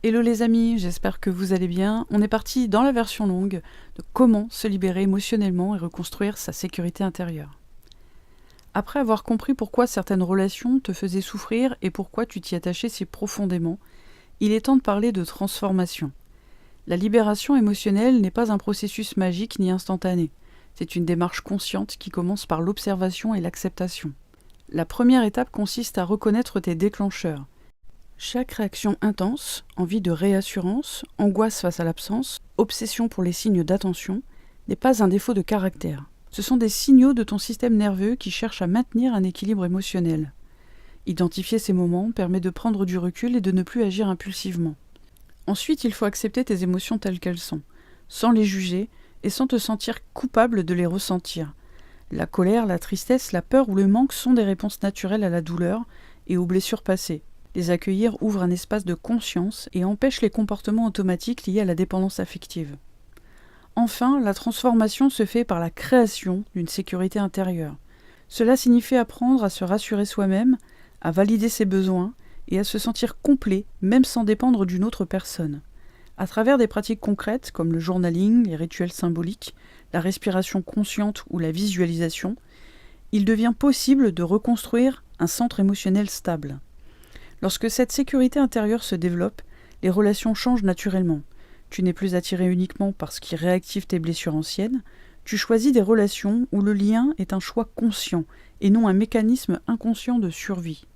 Hello les amis, j'espère que vous allez bien. On est parti dans la version longue de comment se libérer émotionnellement et reconstruire sa sécurité intérieure. Après avoir compris pourquoi certaines relations te faisaient souffrir et pourquoi tu t'y attachais si profondément, il est temps de parler de transformation. La libération émotionnelle n'est pas un processus magique ni instantané. C'est une démarche consciente qui commence par l'observation et l'acceptation. La première étape consiste à reconnaître tes déclencheurs. Chaque réaction intense, envie de réassurance, angoisse face à l'absence, obsession pour les signes d'attention, n'est pas un défaut de caractère. Ce sont des signaux de ton système nerveux qui cherchent à maintenir un équilibre émotionnel. Identifier ces moments permet de prendre du recul et de ne plus agir impulsivement. Ensuite, il faut accepter tes émotions telles qu'elles sont, sans les juger et sans te sentir coupable de les ressentir. La colère, la tristesse, la peur ou le manque sont des réponses naturelles à la douleur et aux blessures passées. Les accueillir ouvre un espace de conscience et empêche les comportements automatiques liés à la dépendance affective. Enfin, la transformation se fait par la création d'une sécurité intérieure. Cela signifie apprendre à se rassurer soi-même, à valider ses besoins et à se sentir complet, même sans dépendre d'une autre personne. À travers des pratiques concrètes comme le journaling, les rituels symboliques, la respiration consciente ou la visualisation, il devient possible de reconstruire un centre émotionnel stable. Lorsque cette sécurité intérieure se développe, les relations changent naturellement. Tu n'es plus attiré uniquement par ce qui réactive tes blessures anciennes, tu choisis des relations où le lien est un choix conscient et non un mécanisme inconscient de survie.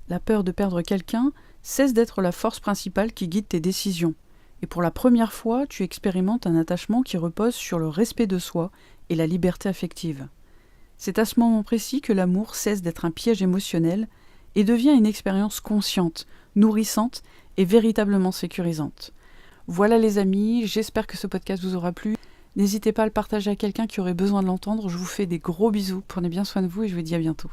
La peur de perdre quelqu'un cesse d'être la force principale qui guide tes décisions. Et pour la première fois, tu expérimentes un attachement qui repose sur le respect de soi et la liberté affective. C'est à ce moment précis que l'amour cesse d'être un piège émotionnel et devient une expérience consciente, nourrissante et véritablement sécurisante. Voilà les amis, j'espère que ce podcast vous aura plu. N'hésitez pas à le partager à quelqu'un qui aurait besoin de l'entendre. Je vous fais des gros bisous, prenez bien soin de vous et je vous dis à bientôt.